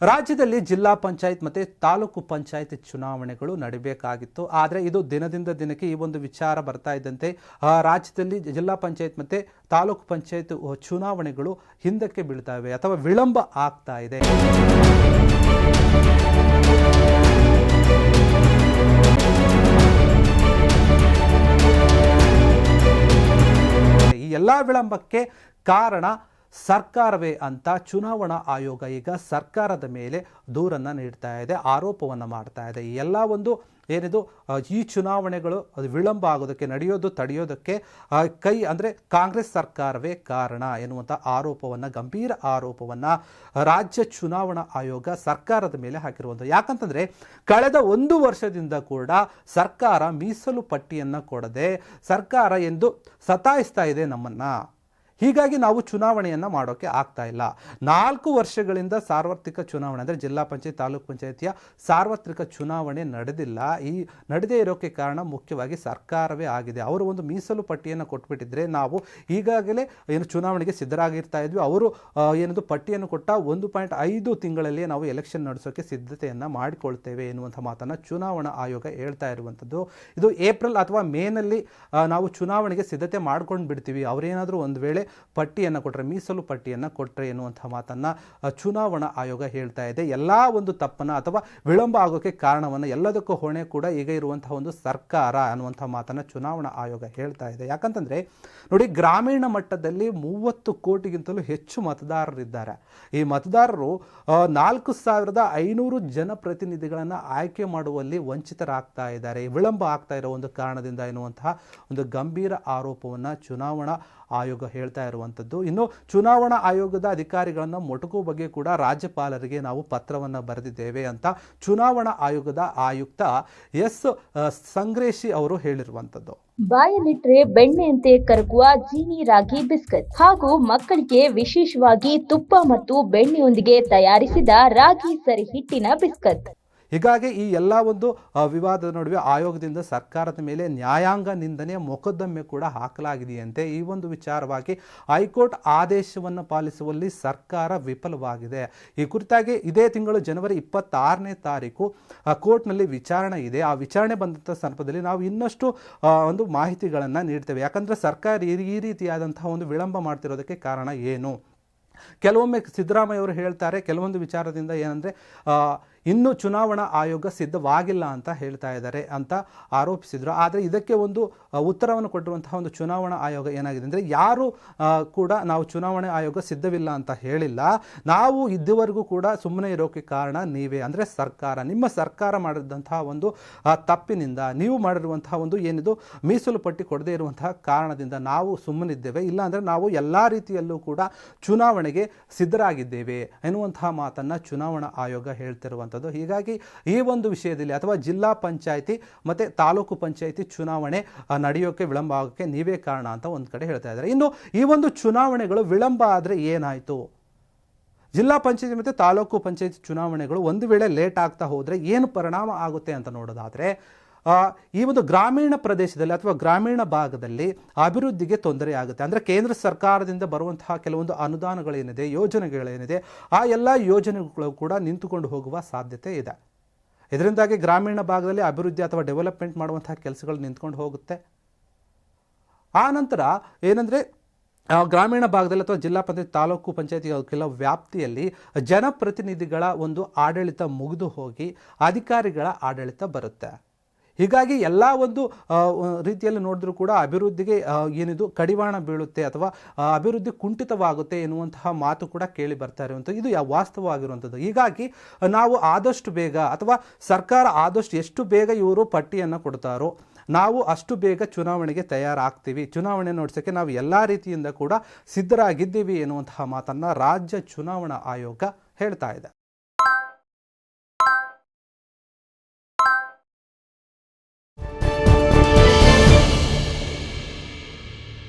ರಾಜ್ಯದಲ್ಲಿ ಜಿಲ್ಲಾ ಪಂಚಾಯತ್ ಮತ್ತು ತಾಲೂಕು ಪಂಚಾಯತ್ ಚುನಾವಣೆಗಳು ನಡೀಬೇಕಾಗಿತ್ತು. ಆದರೆ ಇದು ದಿನದಿಂದ ದಿನಕ್ಕೆ ಈ ಒಂದು ವಿಚಾರ ಬರ್ತಾ ಇದ್ದಂತೆ ರಾಜ್ಯದಲ್ಲಿ ಜಿಲ್ಲಾ ಪಂಚಾಯತ್ ಮತ್ತು ತಾಲೂಕು ಪಂಚಾಯತ್ ಚುನಾವಣೆಗಳು ಹಿಂದಕ್ಕೆ ಬೀಳ್ತಾ ಇವೆ ಅಥವಾ ವಿಳಂಬ ಆಗ್ತಾ ಇದೆ. ಈ ಎಲ್ಲ ವಿಳಂಬಕ್ಕೆ ಕಾರಣ ಸರ್ಕಾರವೇ ಅಂತ ಚುನಾವಣಾ ಆಯೋಗ ಈಗ ಸರ್ಕಾರದ ಮೇಲೆ ದೂರನ್ನು ನೀಡ್ತಾ ಇದೆ, ಆರೋಪವನ್ನು ಮಾಡ್ತಾ ಇದೆ. ಈ ಎಲ್ಲ ಒಂದು ಏನಿದು ಈ ಚುನಾವಣೆಗಳು ಅದು ವಿಳಂಬ ಆಗೋದಕ್ಕೆ ತಡೆಯೋದಕ್ಕೆ ಅಂದರೆ ಕಾಂಗ್ರೆಸ್ ಸರ್ಕಾರವೇ ಕಾರಣ ಎನ್ನುವಂಥ ಗಂಭೀರ ಆರೋಪವನ್ನು ರಾಜ್ಯ ಚುನಾವಣಾ ಆಯೋಗ ಸರ್ಕಾರದ ಮೇಲೆ ಹಾಕಿರುವಂಥದ್ದು. ಯಾಕಂತಂದರೆ ಕಳೆದ 1 ವರ್ಷದಿಂದ ಕೂಡ ಸರ್ಕಾರ ಮೀಸಲು ಪಟ್ಟಿಯನ್ನು ಕೊಡದೆ ಸರ್ಕಾರ ಎಂದು ಸತಾಯಿಸ್ತಾ ಇದೆ ನಮ್ಮನ್ನು. ಹೀಗಾಗಿ ನಾವು ಚುನಾವಣೆಯನ್ನು ಮಾಡೋಕ್ಕೆ ಆಗ್ತಾ ಇಲ್ಲ. 4 ವರ್ಷಗಳಿಂದ ಸಾರ್ವತ್ರಿಕ ಚುನಾವಣೆ ಅಂದರೆ ಜಿಲ್ಲಾ ಪಂಚಾಯತ್ ತಾಲೂಕು ಪಂಚಾಯತಿಯ ಸಾರ್ವತ್ರಿಕ ಚುನಾವಣೆ ನಡೆದೇ ಇರೋಕ್ಕೆ ಕಾರಣ ಮುಖ್ಯವಾಗಿ ಸರ್ಕಾರವೇ ಆಗಿದೆ. ಅವರು ಒಂದು ಮೀಸಲು ಪಟ್ಟಿಯನ್ನು ಕೊಟ್ಬಿಟ್ಟಿದ್ರೆ ನಾವು ಈಗಾಗಲೇ ಚುನಾವಣೆಗೆ ಸಿದ್ಧರಾಗಿರ್ತಾ ಇದ್ವಿ. ಅವರು ಪಟ್ಟಿಯನ್ನು ಕೊಟ್ಟ 1.5 ತಿಂಗಳಲ್ಲಿ ನಾವು ಎಲೆಕ್ಷನ್ ನಡೆಸೋಕ್ಕೆ ಸಿದ್ಧತೆಯನ್ನು ಮಾಡಿಕೊಳ್ತೇವೆ ಎನ್ನುವಂಥ ಮಾತನ್ನು ಚುನಾವಣಾ ಆಯೋಗ ಹೇಳ್ತಾ ಇರುವಂಥದ್ದು. ಇದು ಏಪ್ರಿಲ್ ಅಥವಾ ಮೇನಲ್ಲಿ ನಾವು ಚುನಾವಣೆಗೆ ಸಿದ್ಧತೆ ಮಾಡ್ಕೊಂಡು ಬಿಡ್ತೀವಿ, ಅವರೇನಾದರೂ ಒಂದು ವೇಳೆ ಪಟ್ಟಿಯನ್ನು ಕೊಟ್ಟರೆ, ಮೀಸಲು ಪಟ್ಟಿಯನ್ನು ಕೊಟ್ಟರೆ ಎನ್ನುವಂಥ ಮಾತನ್ನು ಚುನಾವಣಾ ಆಯೋಗ ಹೇಳ್ತಾ ಇದೆ. ಎಲ್ಲ ಒಂದು ತಪ್ಪನ್ನು ಅಥವಾ ವಿಳಂಬ ಆಗೋಕ್ಕೆ ಕಾರಣವನ್ನು ಎಲ್ಲದಕ್ಕೂ ಹೊಣೆ ಕೂಡ ಈಗ ಇರುವಂತಹ ಒಂದು ಸರ್ಕಾರ ಅನ್ನುವಂಥ ಮಾತನ್ನು ಚುನಾವಣಾ ಆಯೋಗ ಹೇಳ್ತಾ ಇದೆ. ಯಾಕಂತಂದರೆ ನೋಡಿ, ಗ್ರಾಮೀಣ ಮಟ್ಟದಲ್ಲಿ 30 ಕೋಟಿಗಿಂತಲೂ ಹೆಚ್ಚು ಮತದಾರರಿದ್ದಾರೆ. ಈ ಮತದಾರರು 4,500 ಜನಪ್ರತಿನಿಧಿಗಳನ್ನು ಆಯ್ಕೆ ಮಾಡುವಲ್ಲಿ ವಂಚಿತರಾಗ್ತಾ ಇದ್ದಾರೆ, ವಿಳಂಬ ಆಗ್ತಾ ಇರೋ ಒಂದು ಕಾರಣದಿಂದ ಎನ್ನುವಂತಹ ಒಂದು ಗಂಭೀರ ಆರೋಪವನ್ನು ಚುನಾವಣಾ ಆಯೋಗ ಹೇಳ್ತಾ ಇರುವಂಥದ್ದು. ಇನ್ನು ಚುನಾವಣಾ ಆಯೋಗದ ಅಧಿಕಾರಿಗಳನ್ನು ಮೊಟಕು ಬಗ್ಗೆ ಕೂಡ ರಾಜ್ಯಪಾಲರಿಗೆ ನಾವು ಪತ್ರವನ್ನು ಬರೆದಿದ್ದೇವೆ ಅಂತ ಚುನಾವಣಾ ಆಯೋಗದ ಆಯುಕ್ತ ಎಸ್ ಸಂಗ್ರೇಶಿ ಅವರು ಹೇಳಿರುವಂಥದ್ದು. ಬಾಯಲ್ಲಿಟ್ರೆ ಬೆಣ್ಣೆಯಂತೆ ಕರಗುವ ಜೀನಿ ರಾಗಿ ಬಿಸ್ಕತ್ ಹಾಗೂ ಮಕ್ಕಳಿಗೆ ವಿಶೇಷವಾಗಿ ತುಪ್ಪ ಮತ್ತು ಬೆಣ್ಣೆಯೊಂದಿಗೆ ತಯಾರಿಸಿದ ರಾಗಿ ಸರಿ ಹಿಟ್ಟಿನ ಬಿಸ್ಕತ್. ಹೀಗಾಗಿ ಈ ಎಲ್ಲ ಒಂದು ವಿವಾದದ ನಡುವೆ ಆಯೋಗದಿಂದ ಸರ್ಕಾರದ ಮೇಲೆ ನ್ಯಾಯಾಂಗ ನಿಂದನೆ ಮೊಕದ್ದಮೆ ಕೂಡ ಹಾಕಲಾಗಿದೆಯಂತೆ. ಈ ಒಂದು ವಿಚಾರವಾಗಿ ಹೈಕೋರ್ಟ್ ಆದೇಶವನ್ನು ಪಾಲಿಸುವಲ್ಲಿ ಸರ್ಕಾರ ವಿಫಲವಾಗಿದೆ. ಈ ಕುರಿತಾಗಿ ಇದೇ ತಿಂಗಳು ಜನವರಿ 26ನೇ ತಾರೀಕು ಕೋರ್ಟ್ನಲ್ಲಿ ವಿಚಾರಣೆ ಇದೆ. ಆ ವಿಚಾರಣೆ ಬಂದಂಥ ಸಂದರ್ಭದಲ್ಲಿ ನಾವು ಇನ್ನಷ್ಟು ಒಂದು ಮಾಹಿತಿಗಳನ್ನು ನೀಡ್ತೇವೆ. ಯಾಕಂದರೆ ಸರ್ಕಾರ ಈ ರೀತಿಯಾದಂತಹ ಒಂದು ವಿಳಂಬ ಮಾಡ್ತಿರೋದಕ್ಕೆ ಕಾರಣ ಏನು? ಕೆಲವೊಮ್ಮೆ ಸಿದ್ದರಾಮಯ್ಯ ಅವರು ಹೇಳ್ತಾರೆ, ಕೆಲವೊಂದು ವಿಚಾರದಿಂದ ಏನಂದರೆ ಇನ್ನೂ ಚುನಾವಣಾ ಆಯೋಗ ಸಿದ್ಧವಾಗಿಲ್ಲ ಅಂತ ಹೇಳ್ತಾ ಇದ್ದಾರೆ ಅಂತ ಆರೋಪಿಸಿದರು. ಆದರೆ ಇದಕ್ಕೆ ಒಂದು ಉತ್ತರವನ್ನು ಕೊಟ್ಟಿರುವಂತಹ ಒಂದು ಚುನಾವಣಾ ಆಯೋಗ ಏನಾಗಿದೆ ಅಂದರೆ, ಯಾರು ಕೂಡ ನಾವು ಚುನಾವಣಾ ಆಯೋಗ ಸಿದ್ಧವಿಲ್ಲ ಅಂತ ಹೇಳಿಲ್ಲ, ನಾವು ಇದುವರೆಗೂ ಕೂಡ ಸುಮ್ಮನೆ ಇರೋಕ್ಕೆ ಕಾರಣ ನೀವೇ, ಅಂದರೆ ಸರ್ಕಾರ, ನಿಮ್ಮ ಸರ್ಕಾರ ಮಾಡಿದಂತಹ ಒಂದು ತಪ್ಪಿನಿಂದ, ನೀವು ಮಾಡಿರುವಂತಹ ಒಂದು ಏನಿದು ಮೀಸಲು ಪಟ್ಟಿ ಕೊಡದೇ ಇರುವಂತಹ ಕಾರಣದಿಂದ ನಾವು ಸುಮ್ಮನಿದ್ದೇವೆ, ಇಲ್ಲಾಂದರೆ ನಾವು ಎಲ್ಲ ರೀತಿಯಲ್ಲೂ ಕೂಡ ಚುನಾವಣೆಗೆ ಸಿದ್ಧರಾಗಿದ್ದೇವೆ ಎನ್ನುವಂತಹ ಮಾತನ್ನು ಚುನಾವಣಾ ಆಯೋಗ ಹೇಳ್ತಿರುವಂಥದ್ದು. ಹೀಗಾಗಿ ಈ ಒಂದು ವಿಷಯದಲ್ಲಿ ಅಥವಾ ಜಿಲ್ಲಾ ಪಂಚಾಯಿತಿ ಮತ್ತು ತಾಲೂಕು ಪಂಚಾಯಿತಿ ಚುನಾವಣೆ ನಡೆಯೋಕ್ಕೆ ವಿಳಂಬ ಆಗೋಕ್ಕೆ ನೀವೇ ಕಾರಣ ಅಂತ ಒಂದು ಕಡೆ ಹೇಳ್ತಾ ಇದ್ದಾರೆ. ಇನ್ನು ಈ ಒಂದು ಚುನಾವಣೆಗಳು ವಿಳಂಬ ಆದರೆ ಏನಾಯಿತು? ಜಿಲ್ಲಾ ಪಂಚಾಯತಿ ಮತ್ತು ತಾಲೂಕು ಪಂಚಾಯತಿ ಚುನಾವಣೆಗಳು ಒಂದು ವೇಳೆ ಲೇಟ್ ಆಗ್ತಾ ಹೋದರೆ ಏನು ಪರಿಣಾಮ ಆಗುತ್ತೆ ಅಂತ ನೋಡೋದಾದರೆ, ಈ ಒಂದು ಗ್ರಾಮೀಣ ಪ್ರದೇಶದಲ್ಲಿ ಅಥವಾ ಗ್ರಾಮೀಣ ಭಾಗದಲ್ಲಿ ಅಭಿವೃದ್ಧಿಗೆ ತೊಂದರೆ ಆಗುತ್ತೆ. ಅಂದರೆ ಕೇಂದ್ರ ಸರ್ಕಾರದಿಂದ ಬರುವಂತಹ ಕೆಲವೊಂದು ಅನುದಾನಗಳೇನಿದೆ, ಯೋಜನೆಗಳೇನಿದೆ, ಆ ಎಲ್ಲ ಯೋಜನೆಗಳು ಕೂಡ ನಿಂತುಕೊಂಡು ಹೋಗುವ ಸಾಧ್ಯತೆ ಇದೆ. ಇದರಿಂದಾಗಿ ಗ್ರಾಮೀಣ ಭಾಗದಲ್ಲಿ ಅಭಿವೃದ್ಧಿ ಅಥವಾ ಡೆವಲಪ್ಮೆಂಟ್ ಮಾಡುವಂತಹ ಕೆಲಸಗಳು ನಿಂತ್ಕೊಂಡು ಹೋಗುತ್ತೆ. ಆ ನಂತರ ಏನಂದರೆ, ಗ್ರಾಮೀಣ ಭಾಗದಲ್ಲಿ ಅಥವಾ ಜಿಲ್ಲಾ ಪಂಚಾಯತ್ ತಾಲೂಕು ಪಂಚಾಯತಿ ಕೆಲವು ವ್ಯಾಪ್ತಿಯಲ್ಲಿ ಜನಪ್ರತಿನಿಧಿಗಳ ಒಂದು ಆಡಳಿತ ಮುಗಿದು ಹೋಗಿ ಅಧಿಕಾರಿಗಳ ಆಡಳಿತ ಬರುತ್ತೆ. ಹೀಗಾಗಿ ಎಲ್ಲ ಒಂದು ರೀತಿಯಲ್ಲಿ ನೋಡಿದ್ರೂ ಕೂಡ ಅಭಿವೃದ್ಧಿಗೆ ಏನಿದು ಕಡಿವಾಣ ಬೀಳುತ್ತೆ ಅಥವಾ ಅಭಿವೃದ್ಧಿ ಕುಂಠಿತವಾಗುತ್ತೆ ಎನ್ನುವಂತಹ ಮಾತು ಕೂಡ ಕೇಳಿ ಬರ್ತಾ ಇರುವಂಥದ್ದು. ಇದು ವಾಸ್ತವವಾಗಿರುವಂಥದ್ದು. ಹೀಗಾಗಿ ನಾವು ಆದಷ್ಟು ಬೇಗ ಅಥವಾ ಸರ್ಕಾರ ಆದಷ್ಟು ಎಷ್ಟು ಬೇಗ ಇವರು ಪಟ್ಟಿಯನ್ನು ಕೊಡ್ತಾರೋ ನಾವು ಅಷ್ಟು ಬೇಗ ಚುನಾವಣೆಗೆ ತಯಾರಾಗ್ತೀವಿ, ಚುನಾವಣೆ ನಡೆಸೋಕ್ಕೆ ನಾವು ಎಲ್ಲ ರೀತಿಯಿಂದ ಕೂಡ ಸಿದ್ಧರಾಗಿದ್ದೀವಿ ಎನ್ನುವಂತಹ ಮಾತನ್ನು ರಾಜ್ಯ ಚುನಾವಣಾ ಆಯೋಗ ಹೇಳ್ತಾ ಇದೆ.